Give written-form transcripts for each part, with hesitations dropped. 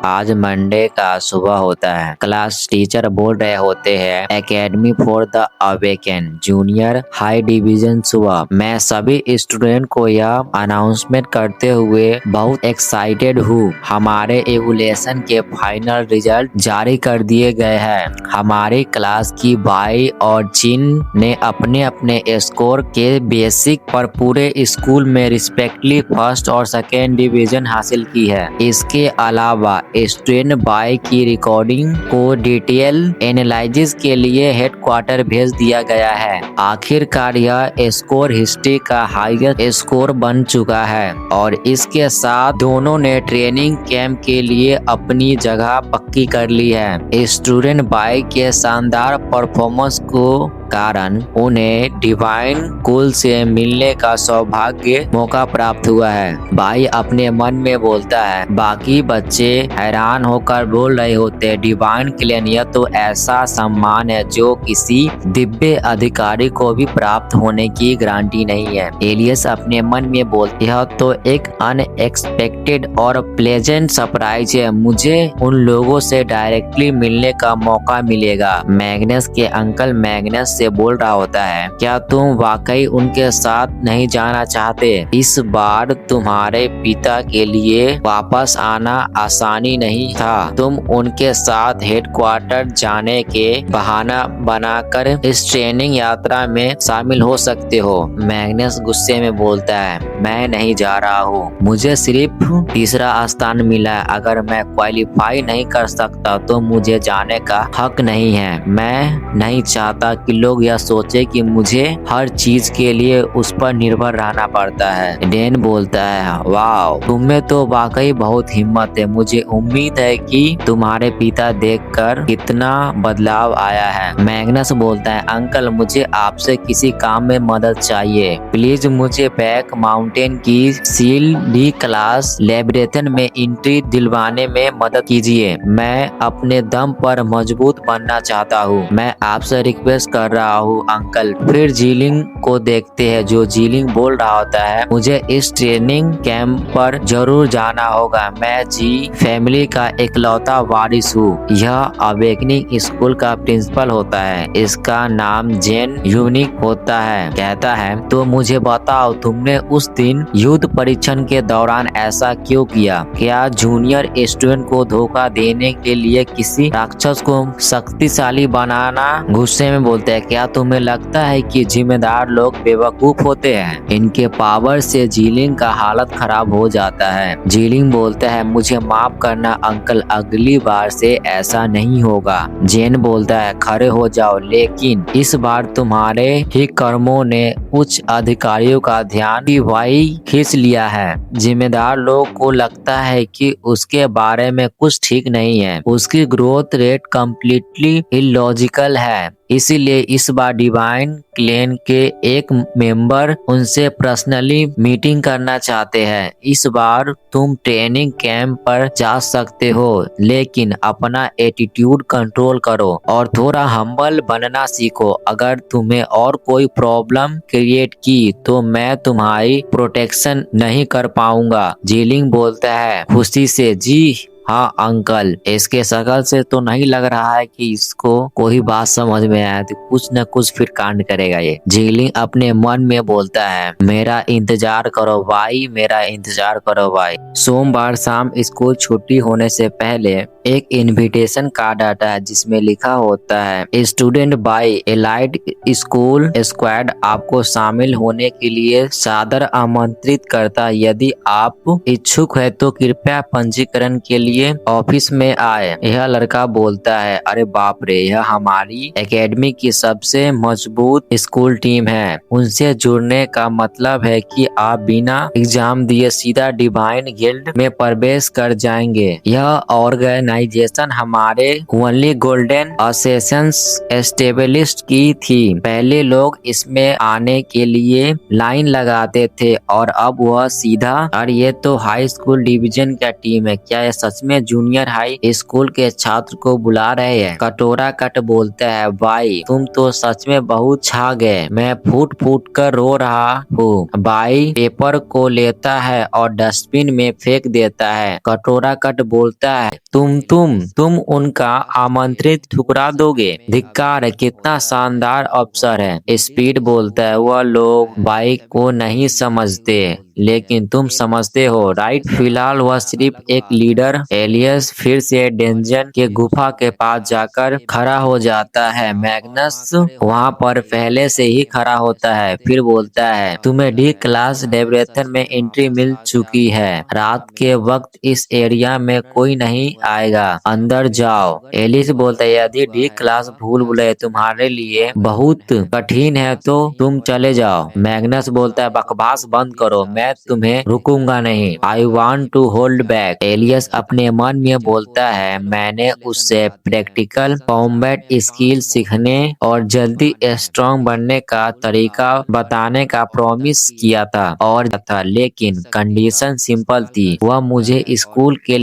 आज मंडे का सुबह होता है। क्लास टीचर बोल रहे होते हैं academy for the awaken junior high division सुबह। मैं सभी स्टूडेंट को यह अनाउंसमेंट करते हुए बहुत एक्साइटेड हूँ। हमारे एवुलेशन के फाइनल रिजल्ट जारी कर दिए गए हैं। हमारी क्लास की बाई और जिन ने अपने अपने स्कोर के बेसिक पर पूरे स्कूल में रिस्पेक्टली फर्स्ट और सेकेंड डिवीजन हासिल की है। इसके अलावा स्टूडेंट बाई की रिकॉर्डिंग को डिटेल एनालिसिस के लिए हेडक्वार्टर भेज दिया गया है। आखिरकार यह स्कोर हिस्ट्री का हाईएस्ट स्कोर बन चुका है और इसके साथ दोनों ने ट्रेनिंग कैंप के लिए अपनी जगह पक्की कर ली है। स्टूडेंट बाई के शानदार परफॉर्मेंस को कारण उन्हें डिवाइन कुल से मिलने का सौभाग्य मौका प्राप्त हुआ है। भाई अपने मन में बोलता है। बाकी बच्चे हैरान होकर बोल रहे होते हैं डिवाइन क्लेन यह तो ऐसा सम्मान है जो किसी दिव्य अधिकारी को भी प्राप्त होने की गारंटी नहीं है। एलियस अपने मन में बोलते यह तो एक अनएक्सपेक्टेड और प्लेजेंट सरप्राइज है। मुझे उन लोगों से डायरेक्टली मिलने का मौका मिलेगा। मैग्नस के अंकल मैग्नस से बोल रहा होता है क्या तुम वाकई उनके साथ नहीं जाना चाहते? इस बार तुम्हारे पिता के लिए वापस आना आसानी नहीं था। तुम उनके साथ हेडक्वार्टर जाने के बहाना बनाकर इस ट्रेनिंग यात्रा में शामिल हो सकते हो। मैग्नस गुस्से में बोलता है मैं नहीं जा रहा हूँ। मुझे सिर्फ तीसरा स्थान मिला है। अगर मैं क्वालिफाई नहीं कर सकता तो मुझे जाने का हक नहीं है। मैं नहीं चाहता कि लोग यह सोचे कि मुझे हर चीज के लिए उस पर निर्भर रहना पड़ता है। डेन बोलता है वाह तुम्हें तो वाकई बहुत हिम्मत है। मुझे उम्मीद है कि तुम्हारे पिता देखकर कितना बदलाव आया है। मैग्नस बोलता है अंकल मुझे आपसे किसी काम में मदद चाहिए। प्लीज मुझे बैक माउंटेन की सील डी क्लास लेबोरेटरी में एंट्री दिलवाने में मदद कीजिए। मैं अपने दम पर मजबूत बनना चाहता हूँ। मैं आपसे रिक्वेस्ट कर रहा हूँ अंकल। फिर जीलिंग को देखते हैं जो जीलिंग बोल रहा होता है मुझे इस ट्रेनिंग कैंप पर जरूर जाना होगा। मैं जी फैमिली का इकलौता वारिस हूँ। यह अवेकनिंग स्कूल का प्रिंसिपल होता है। इसका नाम जेन यूनिक होता है। कहता है तो मुझे बताओ तुमने उस दिन युद्ध परीक्षण के दौरान ऐसा क्यों किया? क्या जूनियर स्टूडेंट को धोखा देने के लिए किसी राक्षस को शक्तिशाली बनाना? गुस्से में बोलते हैं क्या तुम्हें लगता है कि जिम्मेदार लोग बेवकूफ होते हैं? इनके पावर से जीलिंग का हालत खराब हो जाता है। जीलिंग बोलता है मुझे माफ करना अंकल अगली बार से ऐसा नहीं होगा। जेन बोलता है खड़े हो जाओ लेकिन इस बार तुम्हारे ही कर्मों ने उच्च अधिकारियों का ध्यान वही खींच लिया है। जिम्मेदार लोग को लगता है कि उसके बारे में कुछ ठीक नहीं है। उसकी ग्रोथ रेट कम्प्लीटली इलॉजिकल है। इसीलिए इस बार डिवाइन क्लेन के एक मेंबर उनसे पर्सनली मीटिंग करना चाहते हैं। इस बार तुम ट्रेनिंग कैंप पर जा सकते हो लेकिन अपना एटीट्यूड कंट्रोल करो और थोड़ा हम्बल बनना सीखो। अगर तुम्हें और कोई प्रॉब्लम क्रिएट की तो मैं तुम्हारी प्रोटेक्शन नहीं कर पाऊंगा। जीलिंग बोलता है खुशी से जी हाँ अंकल। इसके शकल से तो नहीं लग रहा है कि इसको कोई बात समझ में आया तो कुछ न कुछ फिर कांड करेगा ये। जीलिंग अपने मन में बोलता है मेरा इंतजार करो भाई मेरा इंतजार करो भाई। सोमवार शाम स्कूल छुट्टी होने से पहले एक इनविटेशन कार्ड आता है जिसमें लिखा होता है student by allied school squad आपको शामिल होने के लिए सादर आमंत्रित करता है। यदि आप इच्छुक है तो कृपया पंजीकरण के लिए ऑफिस में आए। यह लड़का बोलता है अरे बाप रे यह हमारी एकेडमी की सबसे मजबूत स्कूल टीम है। उनसे जुड़ने का मतलब है कि आप बिना एग्जाम दिए सीधा डिवाइन गिल्ड में प्रवेश कर जाएंगे। यह ऑर्गेनाइजेशन हमारे ओनली गोल्डन असेशंस एस्टेब्लिश्ड की थी। पहले लोग इसमें आने के लिए लाइन लगाते थे और अब वह सीधा और ये तो हाई स्कूल डिवीजन का टीम है। क्या यह सच में जूनियर हाई स्कूल के छात्र को बुला रहे हैं। कटोरा कट बोलता है, भाई तुम तो सच में बहुत छा गए, मैं फूट फूट कर रो रहा हूँ। भाई पेपर को लेता है और डस्टबिन में फेंक देता है। कटोरा कट बोलता है, तुम उनका आमंत्रित ठुकरा दोगे। धिक्कार है, कितना शानदार अवसर है। स्पीड बोलता है, वह लोग बाइक को नहीं समझते लेकिन तुम समझते हो, राइट। फिलहाल वह सिर्फ एक लीडर। एलियस फिर से डेंजन के गुफा के पास जाकर खड़ा हो जाता है। मैग्नस वहाँ पर पहले से ही खड़ा होता है। फिर बोलता है, तुम्हें डी क्लास डेब्रेथन में एंट्री मिल चुकी है। रात के वक्त इस एरिया में कोई नहीं आएगा, अंदर जाओ। एलिस बोलता है, यदि डी क्लास भूल भुलैया तुम्हारे लिए बहुत कठिन है तो तुम चले जाओ। मैग्नस बोलता है, बकवास बंद करो, मैं तुम्हें रुकूंगा नहीं। I want to hold back. Elias अपने मन में बोलता है, मैंने उससे प्रैक्टिकल कॉम्बैट स्किल सीखने और जल्दी स्ट्रॉन्ग बनने का तरीका बताने का प्रॉमिस किया था, लेकिन कंडीशन सिंपल थी। वह मुझे स्कूल के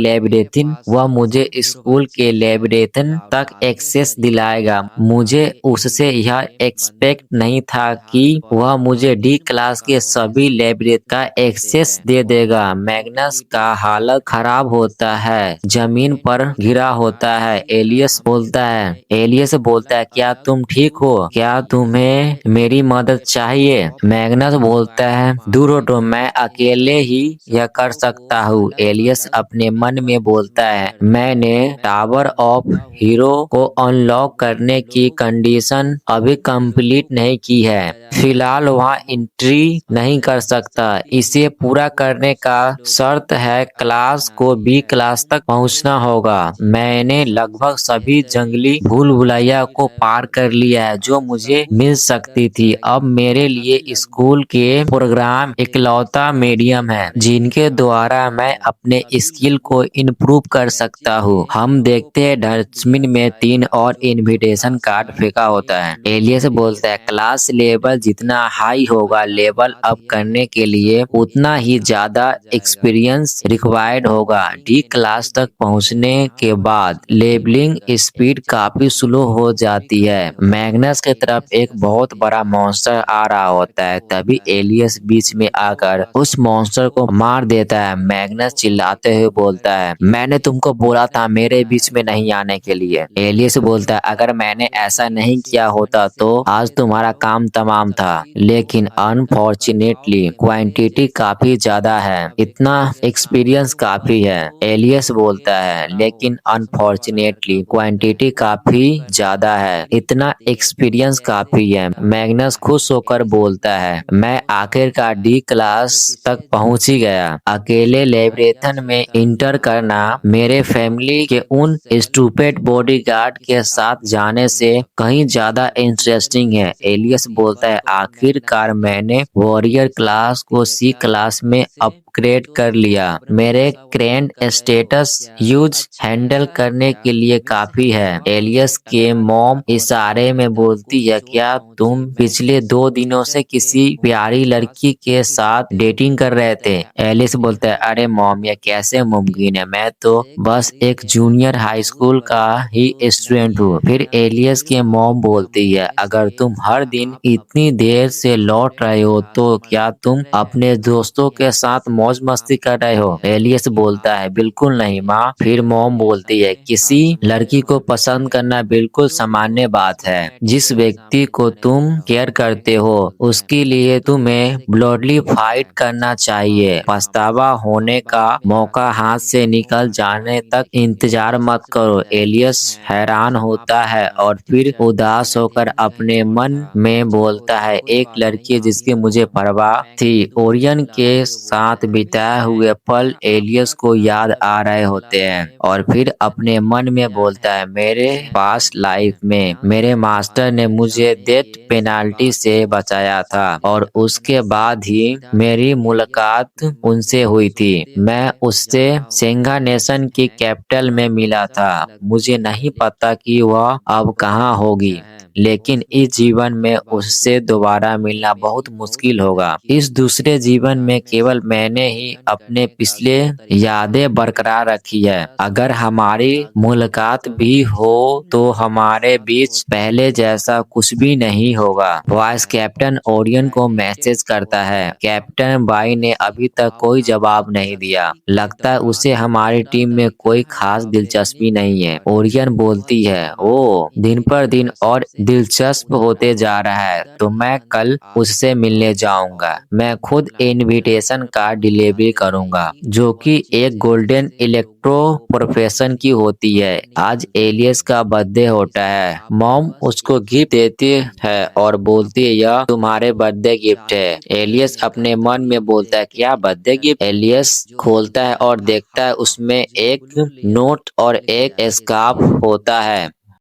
लेबोरेटरी तक एक्सेस दिलाएगा। मुझे उससे यह एक्सपेक्ट नहीं था कि वह मुझे डी क्लास के सभी लेबोरेटरी का एक्सेस दे देगा। मैग्नस का हालत खराब होता है, जमीन पर गिरा होता है। एलियस बोलता है, क्या तुम ठीक हो? क्या तुम्हें मेरी मदद चाहिए? मैग्नस बोलता है, दूर हटो, मैं अकेले ही यह कर सकता हूँ। एलियस अपने मन में बोलता है, मैंने टावर ऑफ हीरो को अनलॉक करने की कंडीशन अभी कंप्लीट नहीं की है। फिलहाल वहाँ एंट्री नहीं कर सकता। इसे पूरा करने का शर्त है क्लास को बी क्लास तक पहुँचना होगा। मैंने लगभग सभी जंगली भूल भुलैया को पार कर लिया है जो मुझे मिल सकती थी। अब मेरे लिए स्कूल के प्रोग्राम इकलौता मीडियम है जिनके द्वारा मैं अपने स्किल को इम्प्रूव कर सकता हूँ। हम देखते हैं डस्टबिन में 3 और इनविटेशन कार्ड फेंका होता है। एलियस बोलता है, क्लास लेवल जितना हाई होगा, लेवल अप करने के लिए उतना ही ज्यादा एक्सपीरियंस रिक्वायर्ड होगा। डी क्लास तक पहुंचने के बाद लेबलिंग स्पीड काफी स्लो हो जाती है। मैग्नस की तरफ एक बहुत बड़ा मॉन्स्टर आ रहा होता है, तभी एलियस बीच में आकर उस मॉन्स्टर को मार देता है। मैग्नस चिल्लाते हुए बोलता है, मैंने तुमको बोला था मेरे बीच में नहीं आने के लिए। एलियस बोलता है, अगर मैंने ऐसा नहीं किया होता तो आज तुम्हारा काम तमाम था, लेकिन अनफॉर्चुनेटली क्वांटिटी काफी ज्यादा है, इतना एक्सपीरियंस काफी है। एलियस बोलता है, लेकिन अनफॉर्चुनेटली क्वांटिटी काफी ज्यादा है, इतना एक्सपीरियंस काफी है। मैग्नस खुश होकर बोलता है, मैं आखिरकार डी क्लास तक पहुंच ही गया। अकेले लेबोरेटरी में इंटर करना मेरे फैमिली के उन स्टूपिड बॉडीगार्ड के साथ जाने से कहीं ज्यादा इंटरेस्टिंग है। एलियस बोलता है, आखिरकार मैंने वॉरियर क्लास को सी क्लास में अपग्रेड कर लिया। मेरे करेंट स्टेटस यूज हैंडल करने के लिए काफी है। एलियस के मॉम इशारे में बोलती है, क्या तुम पिछले 2 दिनों से किसी प्यारी लड़की के साथ डेटिंग कर रहे थे? एलिस बोलता है, अरे मॉम, यह कैसे मुमकिन है, मैं तो बस एक जूनियर हाई स्कूल का ही स्टूडेंट हूँ। फिर एलियस के मॉम बोलती है, अगर तुम हर दिन इतनी देर से लौट रहे हो तो क्या तुम अपने दोस्तों के साथ मौज मस्ती कर रहे हो? एलियस बोलता है, बिल्कुल नहीं माँ। फिर मॉम बोलती है, किसी लड़की को पसंद करना बिल्कुल सामान्य बात है। जिस व्यक्ति को तुम केयर करते हो उसके लिए तुम्हें ब्लडली फाइट करना चाहिए। पछतावा होने का मौका हाथ से निकल जाने तक इंतजार मत करो। एलियस हैरान होता है और फिर उदास होकर अपने मन में बोलता है, एक लड़की जिसकी मुझे परवाह थी। ओरियन के साथ बिताए हुए पल एलियस को याद आ रहे होते हैं और फिर अपने मन में बोलता है, मेरे पास्ट लाइफ में मेरे मास्टर ने मुझे डेथ पेनाल्टी से बचाया था और उसके बाद ही मेरी मुलाकात उनसे हुई थी। मैं उससे सेंगा नेशन की कैपिटल में मिला था। मुझे नहीं पता कि वह अब कहाँ होगी। लेकिन इस जीवन में उससे दोबारा मिलना बहुत मुश्किल होगा। इस दूसरे जीवन में केवल मैंने ही अपने पिछले यादें बरकरार रखी है। अगर हमारी मुलाकात भी हो तो हमारे बीच पहले जैसा कुछ भी नहीं होगा। वॉइस कैप्टन ओरियन को मैसेज करता है। कैप्टन बाई ने अभी तक कोई जवाब नहीं दिया। लगता है उसे हमारी टीम में कोई खास दिलचस्पी नहीं है। ओरियन बोलती है, वो दिन पर दिन और दिलचस्प होते जा रहा है, तो मैं कल उससे मिलने जाऊंगा। मैं खुद इनविटेशन कार्ड डिलीवरी करूंगा, जो कि एक गोल्डन इलेक्ट्रो प्रोफेशन की होती है। आज एलियस का बर्थडे होता है। मॉम उसको गिफ्ट देती है और बोलती है, यह तुम्हारे बर्थडे गिफ्ट है। एलियस अपने मन में बोलता है, क्या बर्थडे गिफ्ट? एलियस खोलता है और देखता है उसमें एक नोट और एक स्कार्फ होता है।